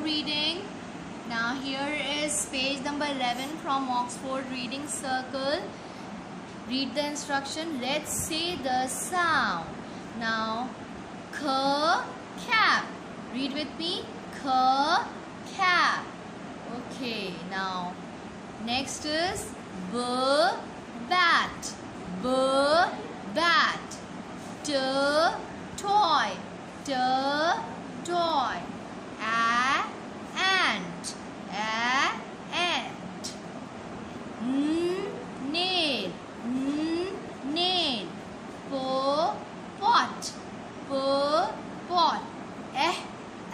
reading. Now here is page number 11 from Oxford Reading Circle. Read the instruction. Let's say the sound. Now, cap. Read with me. Cap. Okay. Now, next is bat. Bat. Toy. Toy. Ant. Nail. Nail. Pot.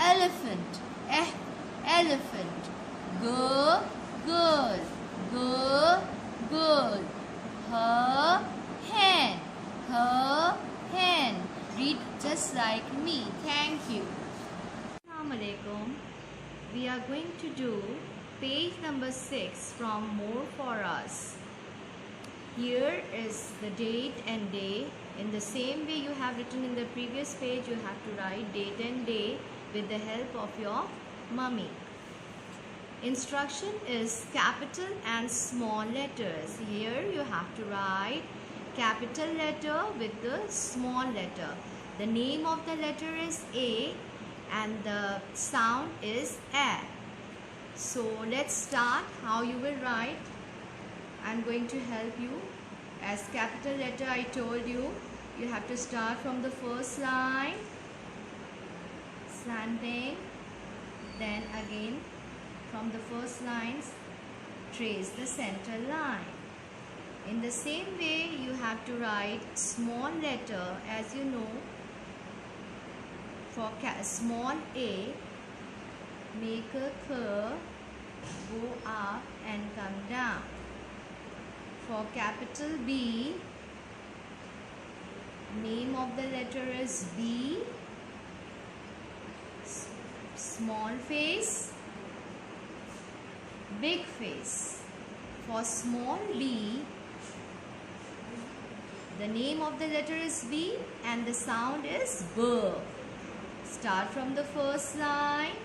Elephant. Elephant. Girl. Hen. Read just like me. Thank you. Assalamu alaikum. We are going to do page number 6 from More for Us. Here is the date and day. In the same way you have written in the previous page, you have to write date and day with the help of your mummy. Instruction is capital and small letters. Here you have to write capital letter with the small letter. The name of the letter is A and the sound is A. So let's start how you will write. I'm going to help you. As capital letter, I told you, you have to start from the first line, slanting, then again from the first lines, trace the center line. In the same way, you have to write small letter. As you know, for small a, make a curve, go up and come down. For capital B, name of the letter is B, small face, big face. For small b, the name of the letter is B and the sound is B. Start from the first line,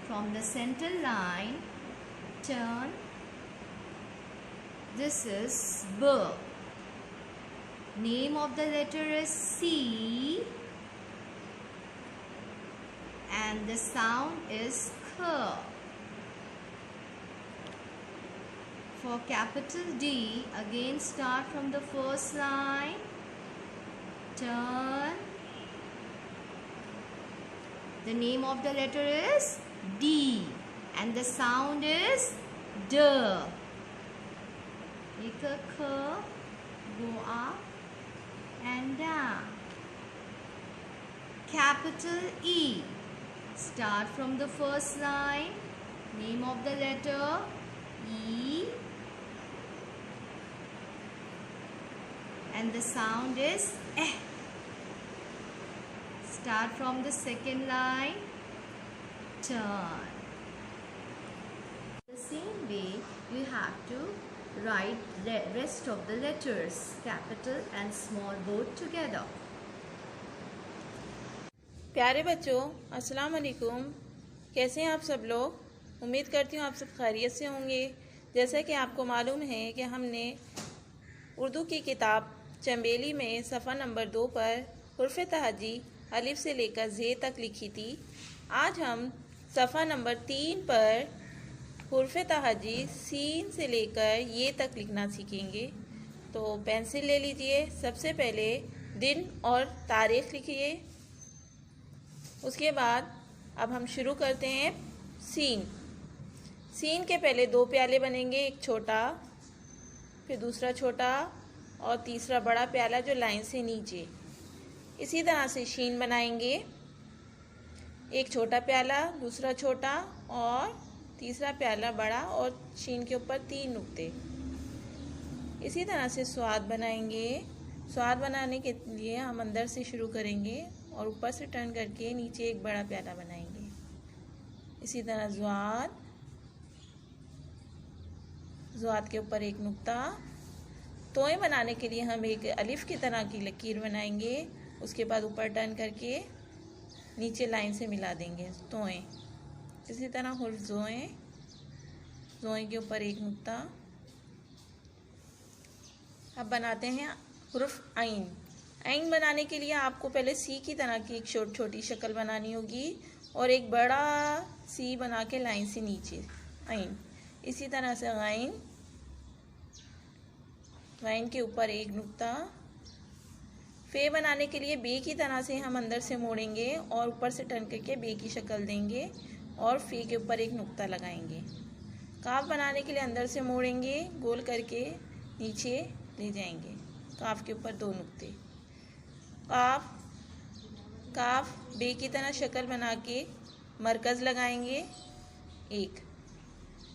from the center line, turn. This is B. Name of the letter is C and the sound is K. For capital D, again start from the first line, turn. The name of the letter is D and the sound is D. Make a curve, go up and down. Capital E, start from the first line, name of the letter E and the sound is Eh. Start from the second line, turn. The same way you have to write the rest of the letters, capital and small both together. प्यारे बच्चों, अस्सलाम वालेकुम। कैसे हैं आप सब लोग? उम्मीद करती हूँ आप सब खैरियत से होंगे। जैसा कि आपको मालूम है कि हमने उर्दू की किताब चंबेली में सफ़ा नंबर 2 पर हुर्फ़ तहजी अलिफ से लेकर ज़े तक लिखी थी। आज हम सफ़ा नंबर 3 पर हुर्फ़ तहजी सीन से लेकर ये तक लिखना सीखेंगे। तो पेंसिल ले लीजिए। सबसे पहले दिन और तारीख़ लिखिए। उसके बाद अब हम शुरू करते हैं सीन। सीन के पहले 2 प्याले बनेंगे, एक छोटा, फिर दूसरा छोटा और तीसरा बड़ा प्याला जो लाइन से नीचे। इसी तरह से शीन बनाएंगे, एक छोटा प्याला, दूसरा छोटा और तीसरा प्याला बड़ा और शीन के ऊपर 3 नुक्ते। इसी तरह से स्वाद बनाएंगे। स्वाद बनाने के लिए हम अंदर से शुरू करेंगे और ऊपर से टर्न करके नीचे एक बड़ा प्याला बनाएंगे। इसी तरह ज़्वाद के ऊपर एक नुक्ता। तोएं बनाने के लिए हम एक अलिफ की तरह की लकीर बनाएंगे। उसके बाद ऊपर टर्न करके नीचे लाइन से मिला देंगे। जोएं, इसी तरह हुर्फ जोएं, जोएं के ऊपर एक नुक्ता। अब बनाते हैं हुर्फ आइन। आइन बनाने के लिए आपको पहले सी की तरह की एक छोटी शक्ल बनानी होगी और एक बड़ा सी बना के लाइन से नीचे आइन। इसी तरह से गाइन, गाइन के ऊपर एक नुक्ता। फे बनाने के लिए बे की तरह से हम अंदर से मोड़ेंगे और ऊपर से टर्न करके बे की शक्ल देंगे और फे के ऊपर एक नुक्ता लगाएंगे। काफ बनाने के लिए अंदर से मोड़ेंगे, गोल करके नीचे ले जाएंगे, काफ के ऊपर 2 नुक्ते। काफ, काफ बे की तरह शक्ल बना के मरकज़ लगाएंगे 1।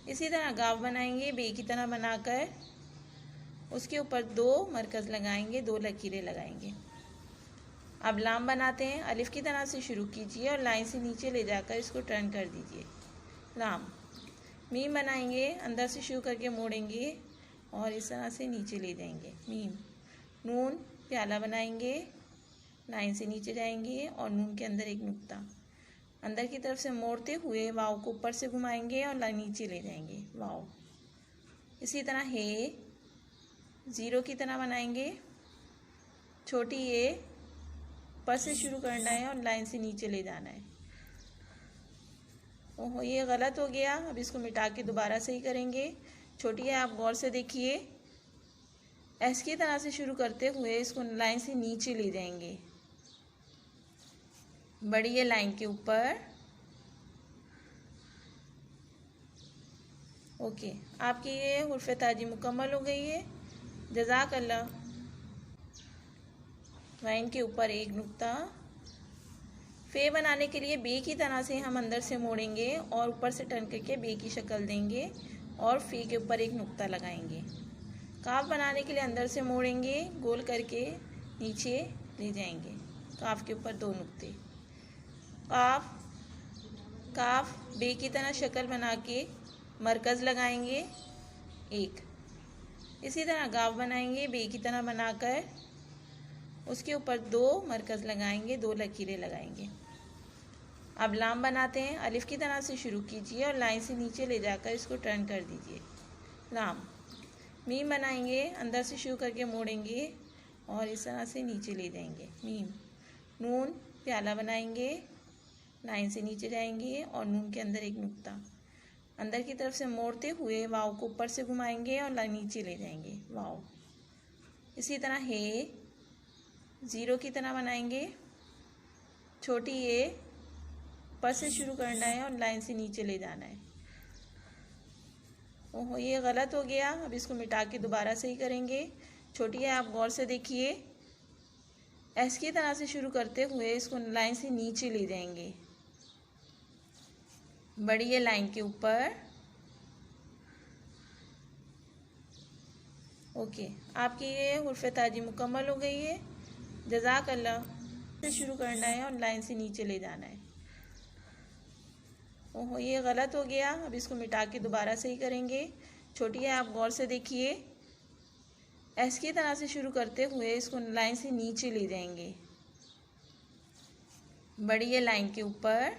इसी तरह गाफ बनाएंगे बे की तरह बनाकर, उसके ऊपर 2 मरकज़ लगाएंगे, 2 लकीरें लगाएंगे। अब लाम बनाते हैं। अलिफ की तरह से शुरू कीजिए और लाइन से नीचे ले जाकर इसको टर्न कर दीजिए, लाम। मीम बनाएंगे, अंदर से शुरू करके मोड़ेंगे और इस तरह से नीचे ले जाएंगे, मीम। नून, प्याला बनाएंगे, लाइन से नीचे जाएंगे और नून के अंदर एक नुक्ता। अंदर की तरफ से मोड़ते हुए वाव को ऊपर से घुमाएंगे और लाइन नीचे ले जाएंगे, वाव। इसी तरह हे, ज़ीरो की तरह बनाएंगे, छोटी ए ऊपर से शुरू करना है और लाइन से नीचे ले जाना है। ओहो, ये गलत हो गया। अब इसको मिटा के दोबारा सही करेंगे। छोटी है, आप गौर से देखिए, एस की तरह से शुरू करते हुए इसको लाइन से नीचे ले जाएंगे, बड़ी है लाइन के ऊपर। ओके, आपकी ये हुर्फ ताजी मुकम्मल हो गई है। जज़ाक अल्लाह। वाइन के ऊपर एक नुक्ता। फे बनाने के लिए बे की तरह से हम अंदर से मोड़ेंगे और ऊपर से टर्न करके बे की शक्ल देंगे और फे के ऊपर एक नुक्ता लगाएंगे। काफ बनाने के लिए अंदर से मोड़ेंगे, गोल करके नीचे ले जाएंगे, काफ के ऊपर 2 नुक्ते। काफ, काफ बे की तरह शक्ल बना के मरकज़ लगाएंगे 1। इसी तरह गाफ बनाएंगे, बे की तरह बनाकर उसके ऊपर 2 मरकज़ लगाएंगे, 2 लकीरें लगाएंगे। अब लाम बनाते हैं। अलिफ की तरह से शुरू कीजिए और लाइन से नीचे ले जाकर इसको टर्न कर दीजिए, लाम। मीम बनाएंगे, अंदर से शुरू करके मोड़ेंगे और इस तरह से नीचे ले जाएंगे, मीम। नून, प्याला बनाएंगे, लाइन से नीचे जाएंगे और नून के अंदर एक नुक्ता। अंदर की तरफ से मोड़ते हुए वाव को ऊपर से घुमाएंगे और नीचे ले जाएंगे, वाव। इसी तरह हे, ज़ीरो की तरह बनाएंगे, छोटी ए ऊपर से शुरू करना है और लाइन से नीचे ले जाना है। ओहो, ये गलत हो गया। अब इसको मिटा के दोबारा सही करेंगे। छोटी है, आप गौर से देखिए, एस की तरह से शुरू करते हुए इसको लाइन से नीचे ले जाएंगे, बड़ी है लाइन के ऊपर। ओके, आपकी ये हुर्फ ताजी मुकम्मल हो गई है। जज़ाक अल्लाह। से शुरू करना है और लाइन से नीचे ले जाना है। ओहो, ये गलत हो गया। अब इसको मिटा के दोबारा सही करेंगे। छोटी है, आप गौर से देखिए, एस की तरह से शुरू करते हुए इसको लाइन से नीचे ले जाएंगे, बड़ी है लाइन के ऊपर।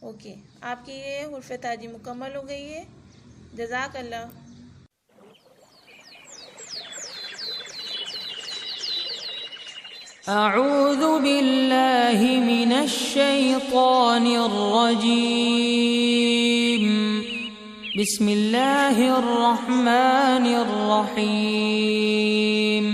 ओके, आपकी ये हुर्फ ताजी मुकम्मल हो गई है। जज़ाक अल्लाह। अऊज़ु बिल्लाहि मिनश शैतानिर रजीम। बिस्मिल्लाहिर रहमानिर रहीम।